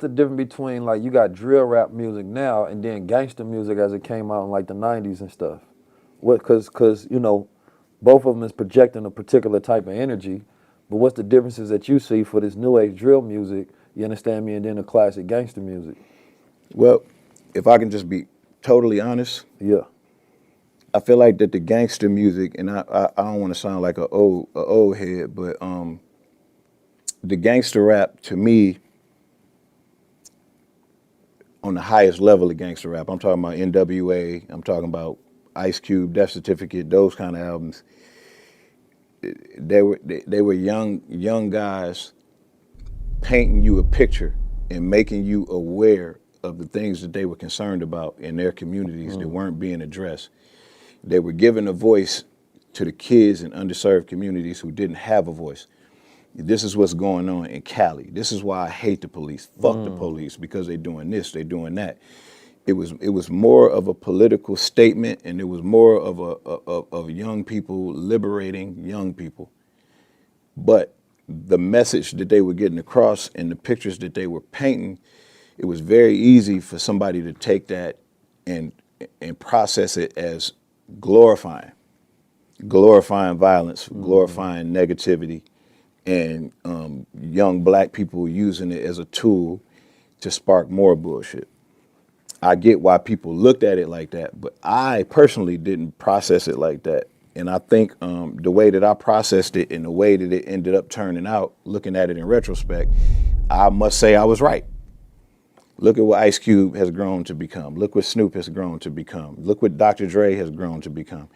The difference between like you got drill rap music now and then gangster music as it came out in like the '90s and stuff. What? Cause you know, both of them is projecting a particular type of energy. But what's the differences that you see for this new age drill music? You understand me? And then the classic gangster music. Well, if I can just be totally honest, Yeah. I feel like that the gangster music, and I don't want to sound like a old head, but the gangster rap to me, on the highest level of gangster rap, I'm talking about NWA, I'm talking about Ice Cube, Death Certificate, those kind of albums. They were young guys painting you a picture and making you aware of the things that they were concerned about in their communities that weren't being addressed. They were giving a voice to the kids in underserved communities who didn't have a voice. This is what's going on in Cali. This is why I hate the police. Fuck the police because they're doing this, they're doing that. It was more of a political statement, and it was more of of young people liberating young people. But the message that they were getting across and the pictures that they were painting, it was very easy for somebody to take that and process it as glorifying, glorifying violence, glorifying negativity, and young black people using it as a tool to spark more bullshit. I get why people looked at it like that, but I personally didn't process it like that. And I think the way that I processed it and the way that it ended up turning out, looking at it in retrospect, I must say I was right. Look at what Ice Cube has grown to become. Look what Snoop has grown to become. Look what Dr. Dre has grown to become.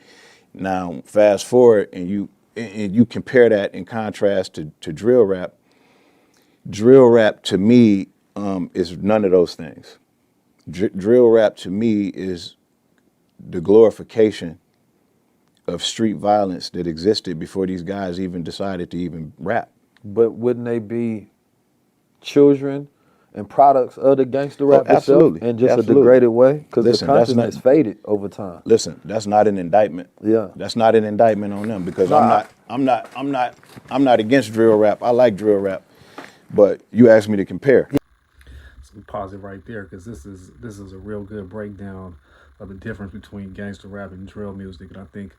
Now, fast forward and you compare that in contrast to drill rap. Drill rap to me is none of those things. Drill rap to me is the glorification of street violence that existed before these guys even decided to even rap. But wouldn't they be children and products of the gangster Oh, rap itself absolutely, in just a absolutely. degraded way? Because the Listen, that's not. consciousness faded over time. Listen, that's not an indictment. Yeah. That's not an indictment on them because No, I'm not against drill rap. I like drill rap, but you asked me to compare. So we pause it right there because this is a real good breakdown of the difference between gangster rap and drill music, and I think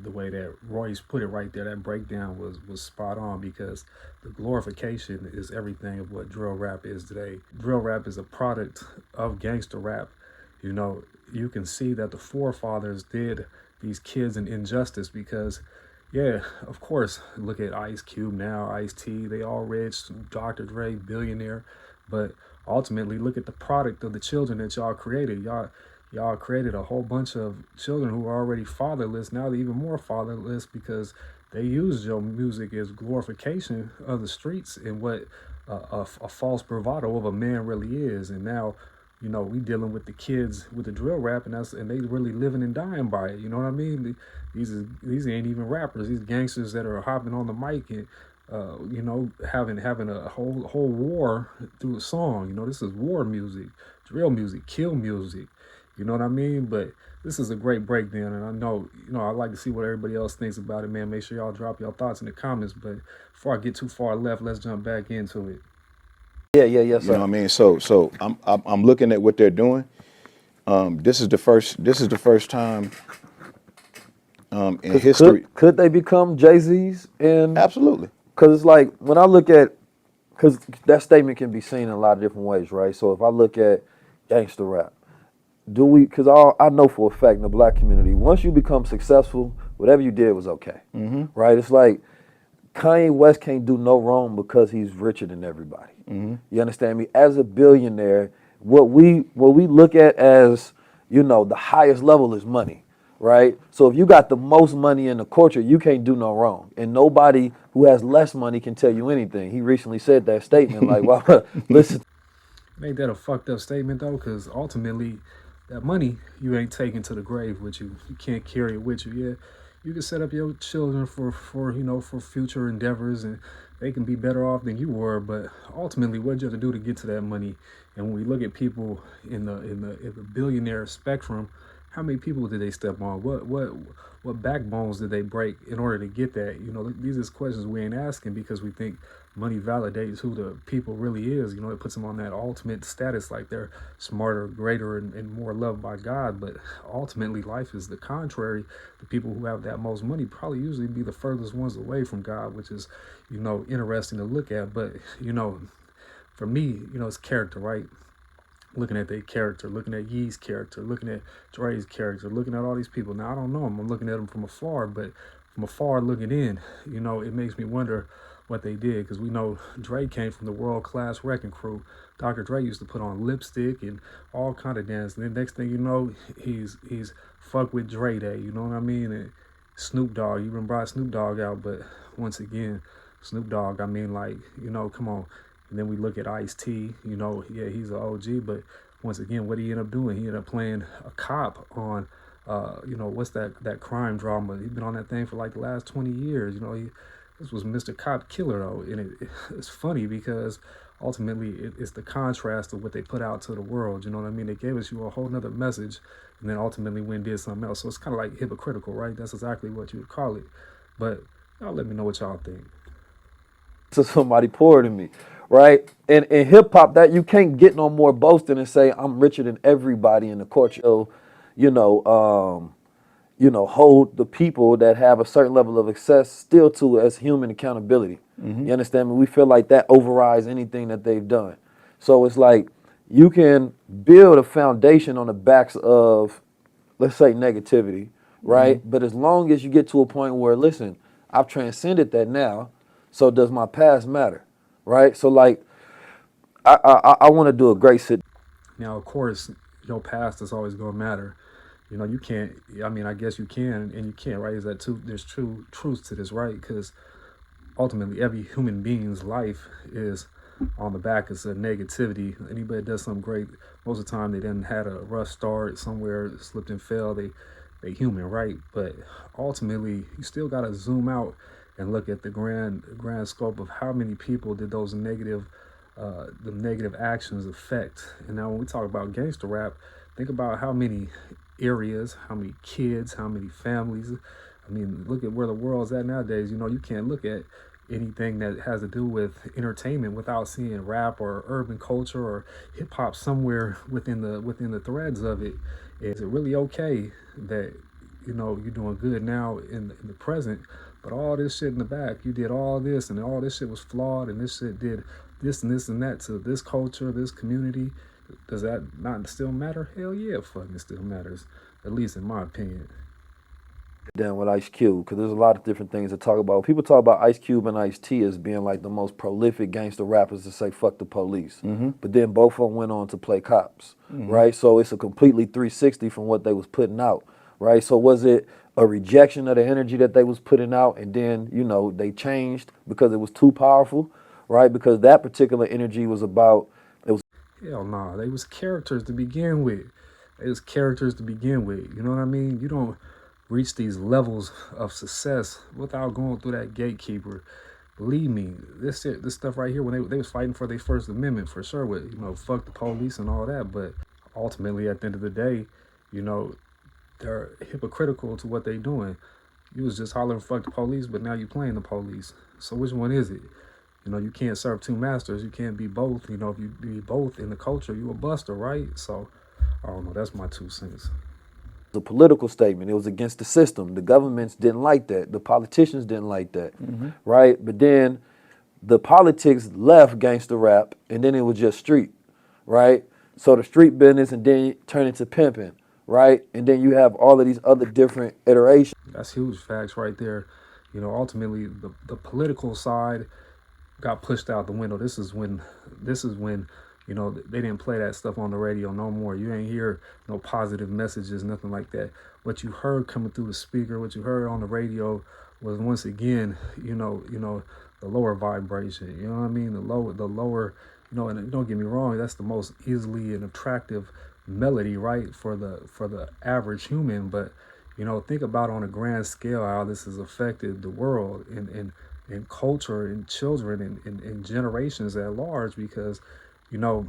the way that Royce put it right there, that breakdown was spot on because the glorification is everything of what drill rap is today. Drill rap is a product of gangster rap. You know, you can see that the forefathers did these kids an injustice because, yeah, of course, look at Ice Cube now, Ice T, they all rich, Dr. Dre, billionaire, but ultimately look at the product of the children that y'all created. Y'all created a whole bunch of children who are already fatherless. Now they're even more fatherless because they use your music as glorification of the streets and what a false bravado of a man really is. And now, you know, we dealing with the kids with the drill rap, and they really living and dying by it. You know what I mean? These ain't even rappers. These gangsters that are hopping on the mic and you know, having a whole war through a song. You know, this is war music, drill music, kill music. You know what I mean? But this is a great breakdown, and I know, you know, I like to see what everybody else thinks about it, man. Make sure y'all drop your thoughts in the comments. But before I get too far left, let's jump back into it. Yes, You know sir. what I mean? So I'm looking at what they're doing. This is the first time in history. Could they become Jay-Z's? And Absolutely. because it's like when I look at, because that statement can be seen in a lot of different ways, right? So if I look at gangster rap, do we? Because I know for a fact in the black community, once you become successful, whatever you did was okay, right? It's like Kanye West can't do no wrong because he's richer than everybody. You understand me? As a billionaire, what we look at as, you know, the highest level is money, right? So if you got the most money in the culture, you can't do no wrong, and nobody who has less money can tell you anything. He recently said that statement, like, well, listen. Ain't that a fucked up statement though? Because ultimately, that money you ain't taking to the grave with you. You can't carry it with you. Yeah, you can set up your children for you know, for future endeavors, and they can be better off than you were. But ultimately, what you have to do to get to that money? And when we look at people in the billionaire spectrum, how many people did they step on? What backbones did they break in order to get that? You know, these are questions we ain't asking because we think money validates who the people really is. You know, it puts them on that ultimate status, like they're smarter, greater, and more loved by God. But ultimately, life is the contrary. The people who have that most money probably usually be the furthest ones away from God, which is, you know, interesting to look at. But, you know, for me, you know, it's character, right? Looking at their character, looking at Yee's character, looking at Dre's character, looking at all these people. Now, I don't know them. I'm looking at them from afar, but from afar looking in, you know, it makes me wonder what they did, because we know Dre came from the world-class wrecking crew. Dr. Dre used to put on lipstick and all kind of dance. And then next thing you know, he's fuck with Dre Day, you know what I mean? And Snoop Dogg, you even brought Snoop Dogg out, but once again, Snoop Dogg, I mean, like, you know, come on. And then we look at Ice-T, you know, yeah, he's an OG, but once again, what did he end up doing? He ended up playing a cop on, you know, what's that crime drama? He's been on that thing for like the last 20 years. You know, this was Mr. Cop Killer, though. And it's funny because ultimately it's the contrast of what they put out to the world. You know what I mean? They gave us you a whole nother message, and then ultimately went and did something else. So it's kind of like hypocritical, right? That's exactly what you would call it. But y'all let me know what y'all think. To somebody poorer than me, right? And in hip hop, that you can't get no more boasting and say I'm richer than everybody in the culture. So, you know, hold the people that have a certain level of success still to as human accountability. You understand me? We feel like that overrides anything that they've done. So it's like you can build a foundation on the backs of, let's say, negativity, right? But as long as you get to a point where, listen, I've transcended that now, so does my past matter, right? So like, I want to do a great sit. Now, of course, your past is always going to matter. You know, you can't. I mean, I guess you can and you can't, right? Is that too? There's true truth to this, right? Because ultimately, every human being's life is on the back of negativity. Anybody that does something great, most of the time they didn't had a rough start somewhere, slipped and fell. They human, right? But ultimately, you still got to zoom out and look at the grand scope of how many people did those the negative actions affect. And now when we talk about gangster rap, think about how many areas, how many kids, how many families. I mean, look at where the world's at nowadays. You know, you can't look at anything that has to do with entertainment without seeing rap or urban culture or hip hop somewhere within the threads of it. Is it really okay that, you know, you're doing good now in the present, but all this shit in the back, you did all this and all this shit was flawed, and this shit did this and that to this culture, this community? Does that not still matter? Hell yeah, fucking still matters, at least in my opinion. Down with Ice Cube, because there's a lot of different things to talk about. People talk about Ice Cube and Ice T as being like the most prolific gangster rappers to say fuck the police. But then both of them went on to play cops, right? So it's a completely 360 from what they was putting out, right? So was it a rejection of the energy that they was putting out, and then, you know, they changed because it was too powerful, right? Because that particular energy was about, it was Hell nah, they was characters to begin with. They was characters to begin with. You know what I mean? You don't reach these levels of success without going through that gatekeeper. Believe me, this stuff right here, when they was fighting for their First Amendment, for sure, with, you know, fuck the police and all that, but ultimately at the end of the day, you know, they're hypocritical to what they doing. You was just hollering fuck the police, but now you playing the police. So which one is it? You know, you can't serve two masters. You can't be both. You know, if you be both in the culture, you a buster, right? So I don't know. That's my 2 cents. a political statement. It was against the system. The governments didn't like that. The politicians didn't like that, right? But then the politics left gangster rap, and then it was just street, right? So the street business, and then turn into pimping, right? And then you have all of these other different iterations. That's huge facts right there. You know, ultimately the political side got pushed out the window. This is when, you know, they didn't play that stuff on the radio no more. You ain't hear no positive messages, nothing like that. What you heard coming through the speaker, what you heard on the radio was, once again, the lower vibration. You know what I mean? The lower, you know, and don't get me wrong, that's the most easily and attractive melody, right, for the average human. But, you know, think about on a grand scale how this has affected the world and culture and children and generations at large, because, you know,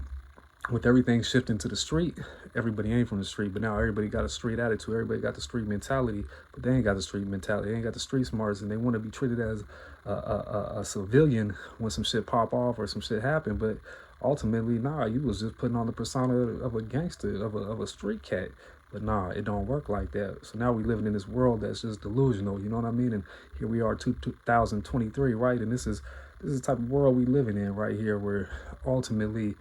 with everything shifting to the street, everybody ain't from the street, but now everybody got a street attitude. Everybody got the street mentality, but they ain't got the street mentality. They ain't got the street smarts, and they want to be treated as a civilian when some shit pop off or some shit happen. But ultimately, nah, you was just putting on the persona of a gangster, of a street cat. But nah, it don't work like that. So now we living in this world that's just delusional. You know what I mean? And here we are, 2023, right? And this is the type of world we living in right here, where ultimately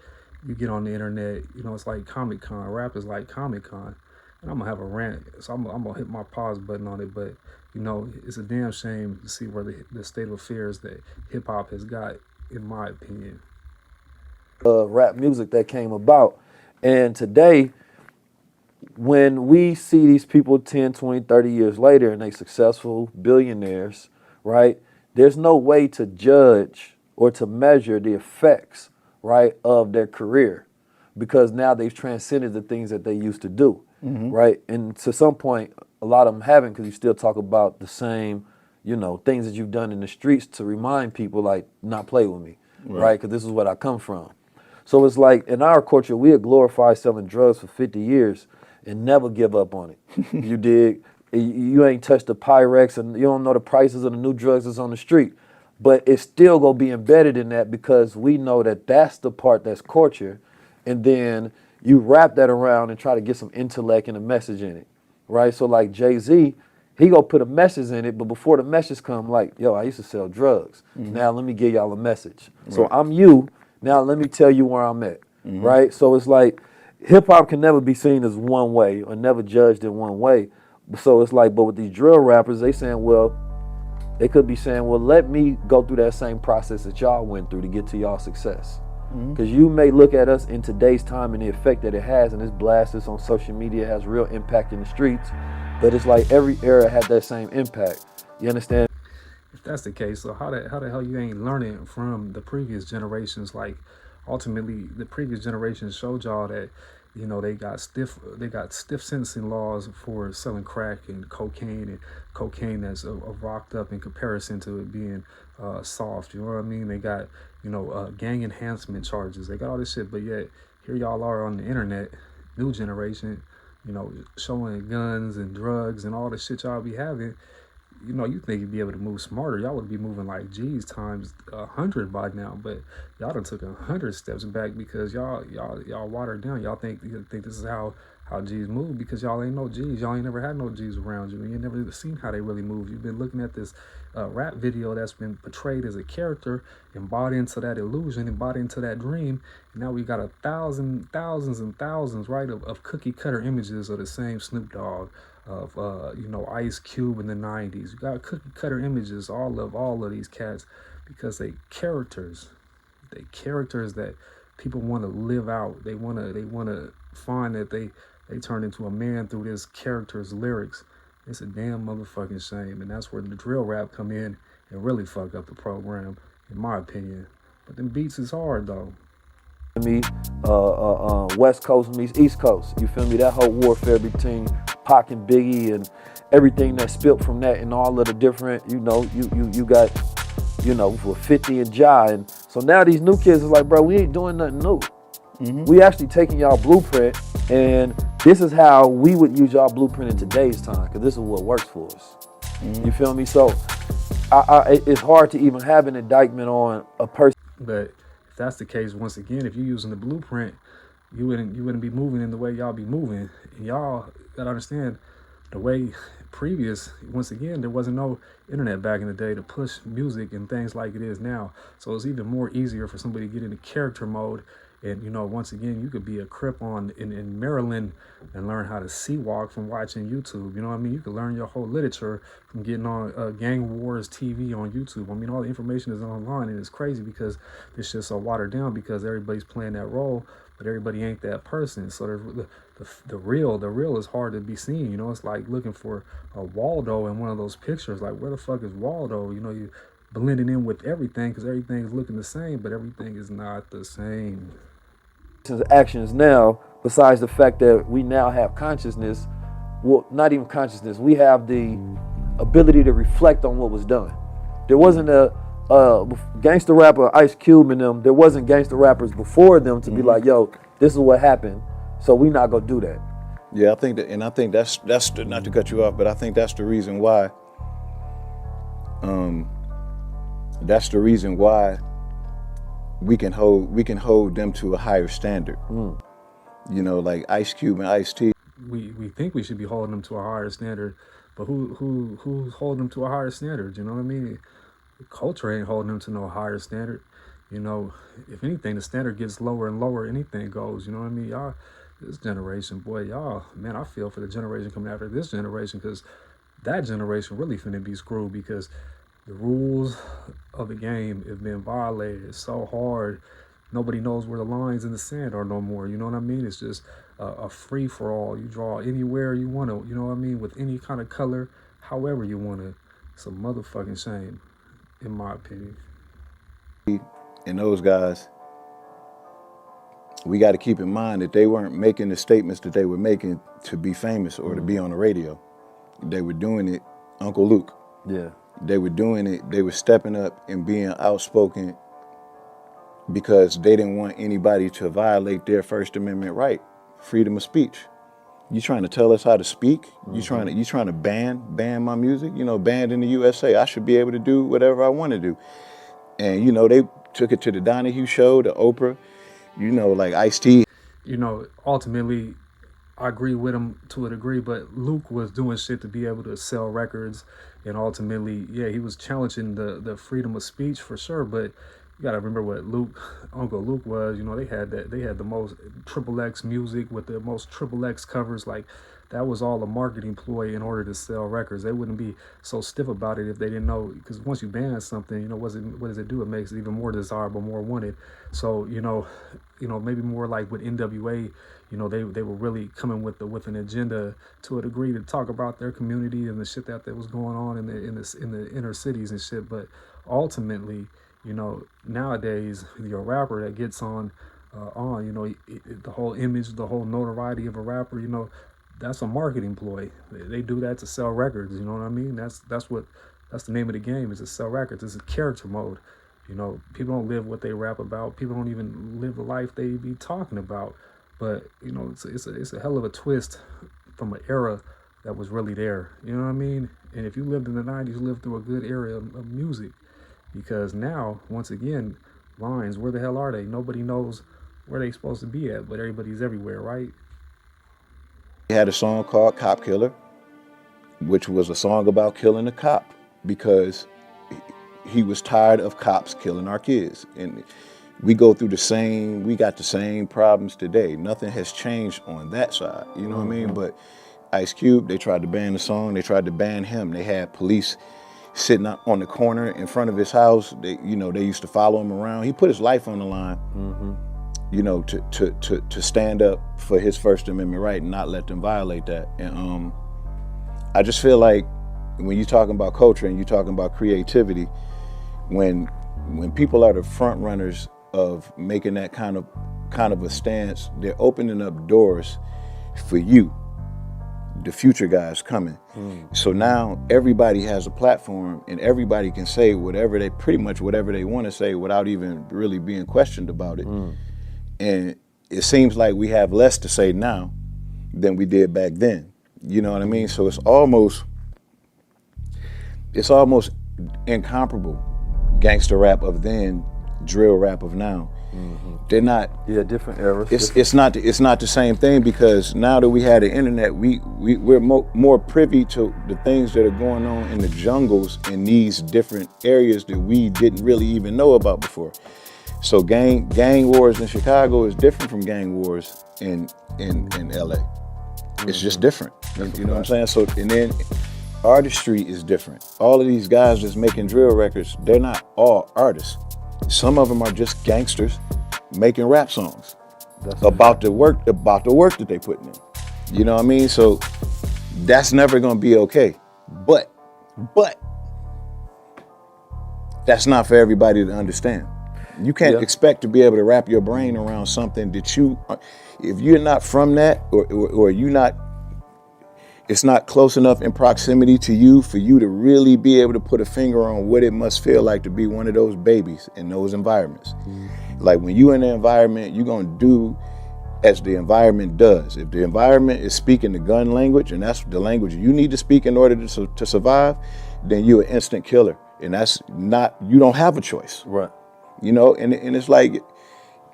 you get on the internet, you know, it's like Comic Con. Rap is like Comic Con. And I'm gonna have a rant, so I'm gonna hit my pause button on it. But you know, it's a damn shame to see where the state of affairs that hip hop has got, in my opinion. Rap music that came about. And today, when we see these people 10, 20, 30 years later and they successful billionaires, right? There's no way to judge or to measure the effects, right, of their career because now they've transcended the things that they used to do, right? And to some point, a lot of them haven't because you still talk about the same, you know, things that you've done in the streets to remind people like, not play with me, right? Because this is what I come from. So it's like in our culture, we had glorified selling drugs for 50 years and never give up on it. You dig? You ain't touched the Pyrex and you don't know the prices of the new drugs that's on the street. But it's still going to be embedded in that because we know that that's the part that's culture. And then you wrap that around and try to get some intellect and a message in it, right? So like Jay-Z, he go put a message in it, but before the message come, like, yo, I used to sell drugs. Now let me give y'all a message. So I'm you. Now let me tell you where I'm at, right? So it's like hip hop can never be seen as one way or never judged in one way. So it's like, but with these drill rappers, they saying, well, they could be saying, well, let me go through that same process that y'all went through to get to y'all success. Because you may look at us in today's time and the effect that it has, and this blast this on social media has real impact in the streets, but it's like every era had that same impact. You understand? If that's the case, so how the hell you ain't learning from the previous generations? Like, ultimately, the previous generations showed y'all that, you know, they got stiff sentencing laws for selling crack and cocaine that's rocked up in comparison to it being soft. You know what I mean? They got, you know, gang enhancement charges. They got all this shit, but yet here y'all are on the internet, new generation, you know, showing guns and drugs and all the shit y'all be having. You know, you think you'd be able to move smarter. Y'all would be moving like G's times 100 by now, but y'all done took 100 steps back because y'all watered down. Y'all think this is how G's move because y'all ain't no G's. Y'all ain't never had no G's around you. You ain't never seen how they really move. You've been looking at this rap video that's been portrayed as a character and bought into that illusion and bought into that dream. And now we got thousands and thousands, right, of cookie cutter images of the same Snoop Dogg, of you know, Ice Cube in the 90s. You got cookie cutter images all of these cats because they characters that people want to live out. They want to find that they turn into a man through this character's lyrics. It's a damn motherfucking shame, and that's where the drill rap come in and really fuck up the program, in my opinion. But them beats is hard though. Me, West Coast meets East Coast. You feel me? That whole warfare between Pac and Biggie and everything that spilt from that and all of the different, you know, you got, you know, for 50 and Ja. And so now these new kids is like, bro, we ain't doing nothing new. We actually taking y'all blueprint and this is how we would use y'all blueprint in today's time because this is what works for us. You feel me? So it's hard to even have an indictment on a person. But if that's the case, once again, if you're using the blueprint, you wouldn't be moving in the way y'all be moving. And y'all gotta understand the way previous, once again, there wasn't no internet back in the day to push music and things like it is now. So it's even more easier for somebody to get into character mode. And, you know, once again, you could be a Crip in Maryland and learn how to sea walk from watching YouTube. You know what I mean? You could learn your whole literature from getting on Gang Wars TV on YouTube. I mean, all the information is online, and it's crazy because this shit's so watered down because everybody's playing that role, but everybody ain't that person. So the real is hard to be seen. You know, it's like looking for a Waldo in one of those pictures. Like, where the fuck is Waldo? You know, you blending in with everything because everything's looking the same, but everything is not the same. Actions now, besides the fact that we now have consciousness, well, not even consciousness, we have the ability to reflect on what was done. There wasn't a gangster rapper, Ice Cube and them, there wasn't gangster rappers before them to be like, yo, This is what happened, so we not gonna do that. Yeah, I think that, and I think that's not to cut you off, but I think that's the reason why. That's the reason why we can hold them to a higher standard. You know, like Ice Cube and Ice-T. We think we should be holding them to a higher standard, but who's holding them to a higher standard? You know what I mean? The culture ain't holding them to no higher standard. You know, if anything, the standard gets lower and lower. Anything goes. You know what I mean? Y'all, this generation, boy, y'all, man, I feel for the generation coming after this generation, because that generation really finna be screwed, because the rules of the game have been violated so hard. Nobody knows where the lines in the sand are no more. You know what I mean? It's just a free for all. You draw anywhere you want to. You know what I mean? With any kind of color, however you want to. It's a motherfucking shame, in my opinion. And those guys, we got to keep in mind that they weren't making the statements that they were making to be famous or to be on the radio. They were doing it, Uncle Luke. Yeah. They were doing it, they were stepping up and being outspoken because they didn't want anybody to violate their First Amendment right, freedom of speech. You trying to tell us how to speak? You trying to ban my music? You know, banned in the USA. I should be able to do whatever I want to do. And you know, they took it to the Donahue show, the Oprah, you know, like Ice-T. You know, ultimately, I agree with him to a degree, but Luke was doing shit to be able to sell records, and ultimately, yeah, he was challenging the freedom of speech for sure. But you gotta remember what Uncle Luke was. You know, they had the most XXX music with the most XXX covers. Like, that was all a marketing ploy in order to sell records. They wouldn't be so stiff about it if they didn't know, because once you ban something, you know, what does it do? It makes it even more desirable, more wanted. So, you know, maybe more like with NWA, you know, they were really coming with an agenda to a degree to talk about their community and the shit that was going on in the inner cities and shit. But ultimately, you know, nowadays, you're a rapper that gets on, you know, the whole image, the whole notoriety of a rapper, you know, that's a marketing ploy. They do that to sell records. You know what I mean? That's the name of the game, is to sell records. It's a character mode. You know, people don't live what they rap about. People don't even live the life they be talking about. But you know, it's a hell of a twist from an era that was really there. You know what I mean? And if you lived in the '90s, you lived through a good era of music. Because now, once again, lines, where the hell are they? Nobody knows where they supposed to be at, but everybody's everywhere, right? He had a song called Cop Killer, which was a song about killing a cop because he was tired of cops killing our kids. And we got the same problems today. Nothing has changed on that side, you know what I mean? But Ice Cube, they tried to ban the song, they tried to ban him. They had police sitting on the corner in front of his house. They used to follow him around. He put his life on the line, you know, to stand up for his First Amendment right and not let them violate that. And I just feel like when you're talking about culture and you're talking about creativity, when people are the front runners of making that kind of a stance, they're opening up doors for you, the future guys coming. So now everybody has a platform and everybody can say pretty much whatever they want to say without even really being questioned about it. And it seems like we have less to say now than we did back then. You know what I mean? So it's almost incomparable. Gangster rap of then, drill rap of now. They're not. Yeah, different eras. It's not the same thing, because now that we have the internet, we're more privy to the things that are going on in the jungles in these different areas that we didn't really even know about before. So gang wars in Chicago is different from gang wars in LA. It's just different. You know what I'm saying? So, and then artistry is different. All of these guys that's making drill records, they're not all artists. Some of them are just gangsters making rap songs about the work that they putting in. You know what I mean? So that's never gonna be okay. But that's not for everybody to understand. You can't expect to be able to wrap your brain around something that if you're not from that, or you not, it's not close enough in proximity to you for you to really be able to put a finger on what it must feel like to be one of those babies in those environments. Like when you in the environment, you're gonna do as the environment does. If the environment is speaking the gun language, and that's the language you need to speak in order to survive, then you're an instant killer. And that's not, you don't have a choice. Right. You know, and it's like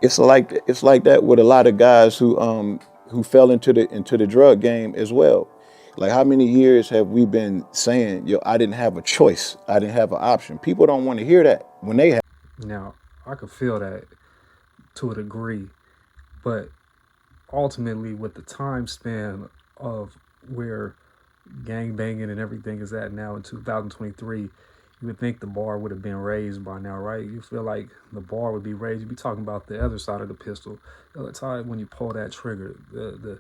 that with a lot of guys who fell into the drug game as well. Like, how many years have we been saying, yo, I didn't have a choice, I didn't have an option? People don't want to hear that when they have. Now, I could feel that to a degree, but ultimately, with the time span of where gang banging and everything is at now in 2023, you would think the bar would have been raised by now, right? You feel like the bar would be raised. You'd be talking about the other side of the pistol. The other time when you pull that trigger, the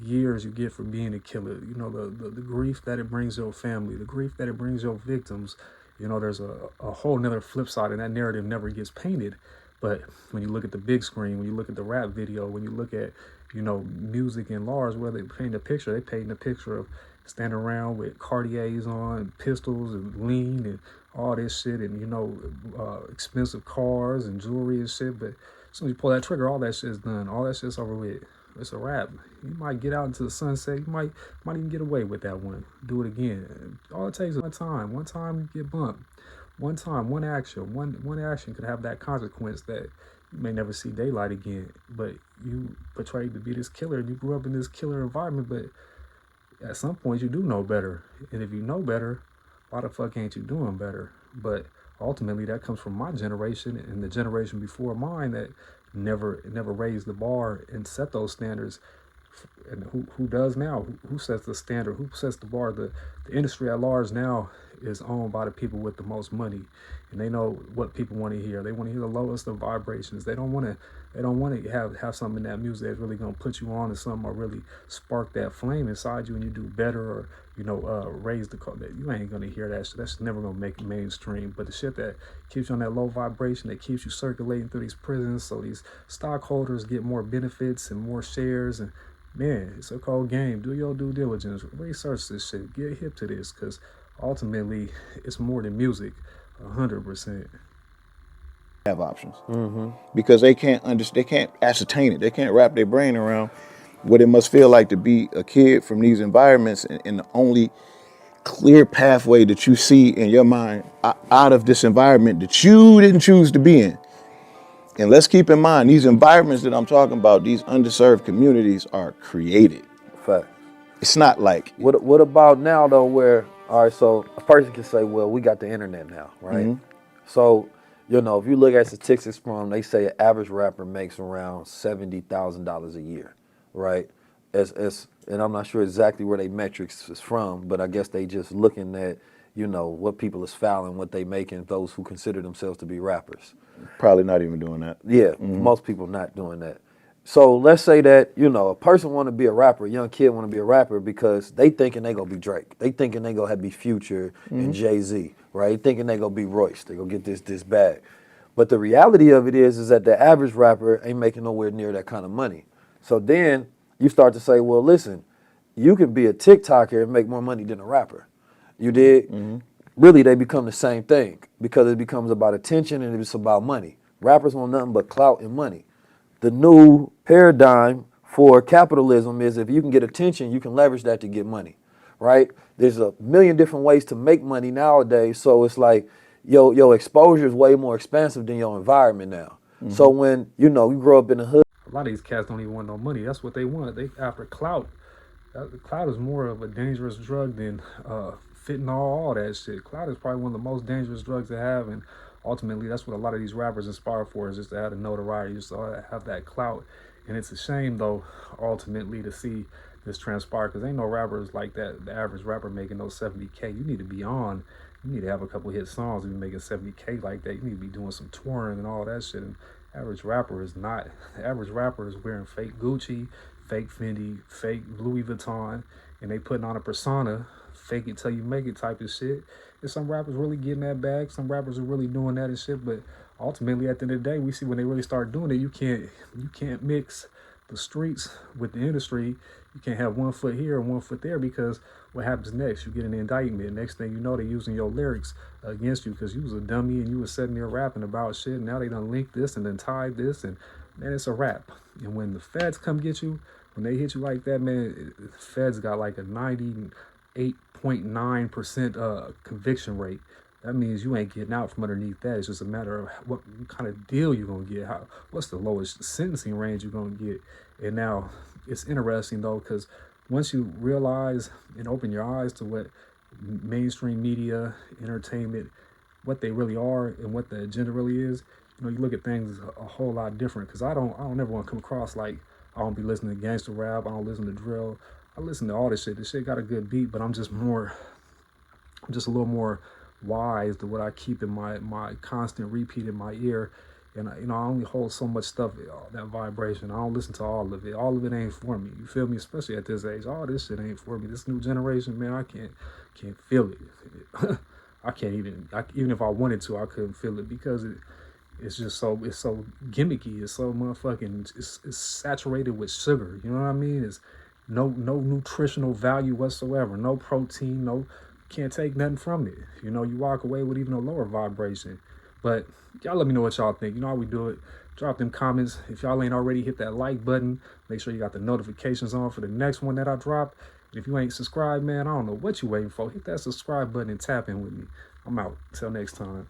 years you get for being a killer, you know, the grief that it brings your family, the grief that it brings your victims. You know, there's a whole nother flip side, and that narrative never gets painted. But when you look at the big screen, when you look at the rap video, when you look at, you know, music and large, where they paint a picture, they paint a picture of standing around with Cartiers on, pistols and lean and all this shit, and, you know, expensive cars and jewelry and shit. But as soon as you pull that trigger, all that shit's done. All that shit's over with. It's a wrap. You might get out into the sunset. You might even get away with that one. Do it again. All it takes is one time. One time you get bumped. One time, one action. One action could have that consequence that you may never see daylight again. But you portrayed to be this killer, and you grew up in this killer environment. But at some point, you do know better. And if you know better, why the fuck ain't you doing better? But ultimately, that comes from my generation and the generation before mine that never raised the bar and set those standards. And who does now? Who sets the standard? Who sets the bar? The industry at large now is owned by the people with the most money, and they know what people want to hear. They want to hear the lowest of vibrations. They don't want to have something in that music that's really gonna put you on to something or really spark that flame inside you, and you do better, or, you know, raise the call. You ain't gonna hear that shit. That's never gonna make it mainstream. But the shit that keeps you on that low vibration, that keeps you circulating through these prisons, so these stockholders get more benefits and more shares. And man, it's a cold game. Do your due diligence. Research this shit. Get hip to this, because ultimately, it's more than music, 100%. Have options because they can't they can't ascertain it. They can't wrap their brain around what it must feel like to be a kid from these environments, and the only clear pathway that you see in your mind out of this environment that you didn't choose to be in. And let's keep in mind, these environments that I'm talking about, these underserved communities, are created. Fact. It's not like, What about now though, where, all right, so a person can say, well, we got the internet now, right? So, you know, if you look at statistics from, they say an average rapper makes around $70,000 a year, right? And I'm not sure exactly where they metrics is from, but I guess they just looking at, you know, what people is filing, what they making, those who consider themselves to be rappers. probably not even doing that. Yeah, most people not doing that. So let's say that, you know, a person want to be a rapper, a young kid want to be a rapper because they thinking they gonna be Drake. They thinking they gonna be Future and Jay-Z, right? They thinking they gonna be Royce. They gonna get this bag. But the reality of it is that the average rapper ain't making nowhere near that kind of money. So then you start to say, well, listen, you can be a TikToker and make more money than a rapper. You did? Really, they become the same thing because it becomes about attention and it's about money. Rappers want nothing but clout and money. The new paradigm for capitalism is if you can get attention, you can leverage that to get money, right? There's a million different ways to make money nowadays, so it's like your exposure is way more expansive than your environment now. So when, you know, you grow up in the hood. A lot of these cats don't even want no money. That's what they want. They after clout. Clout is more of a dangerous drug than fentanyl, all that shit. Clout is probably one of the most dangerous drugs to have, and ultimately that's what a lot of these rappers aspire for, is just to have the notoriety, just to have that clout. And it's a shame, though, ultimately, to see this transpire, because ain't no rappers like that. The average rapper making those 70K. You need to be on. You need to have a couple hit songs to be making 70K like that. You need to be doing some touring and all that shit. And average rapper is not. The average rapper is wearing fake Gucci, fake Fendi, fake Louis Vuitton, and they putting on a persona, fake it till you make it type of shit. And some rappers really getting that bag. Some rappers are really doing that and shit. But ultimately, at the end of the day, we see when they really start doing it, you can't mix the streets with the industry. You can't have one foot here and one foot there, because what happens next? You get an indictment. Next thing you know, they're using your lyrics against you because you was a dummy and you was sitting there rapping about shit. And now they done linked this and then tied this and man, it's a wrap. And when the feds come get you, when they hit you like that, man, the feds got like a 98.9% conviction rate. That means you ain't getting out from underneath that. It's just a matter of what kind of deal you're gonna get. What's the lowest sentencing range you're gonna get? And now it's interesting though, because once you realize and open your eyes to what mainstream media, entertainment, what they really are and what the agenda really is, you look at things a whole lot different. Because I don't ever want to come across like I don't be listening to gangster rap, I don't listen to drill, I listen to all this shit. This shit got a good beat, but I'm just a little more wise to what I keep in my constant repeat in my ear. And I only hold so much stuff, that vibration. I don't listen to all of it. All of it ain't for me. You feel me? Especially at this age, all this shit ain't for me. This new generation, man, I can't feel it. I can't even if I wanted to, I couldn't feel it because it's just it's so gimmicky. It's so motherfucking. It's saturated with sugar. You know what I mean? It's no nutritional value whatsoever. No protein. No, can't take nothing from it. You walk away with even a lower vibration. But y'all let me know what y'all think. You know how we do it. Drop them comments. If y'all ain't already hit that like button, make sure you got the notifications on for the next one that I drop. If you ain't subscribed, man, I don't know what you waiting for. Hit that subscribe button and tap in with me. I'm out. Till next time.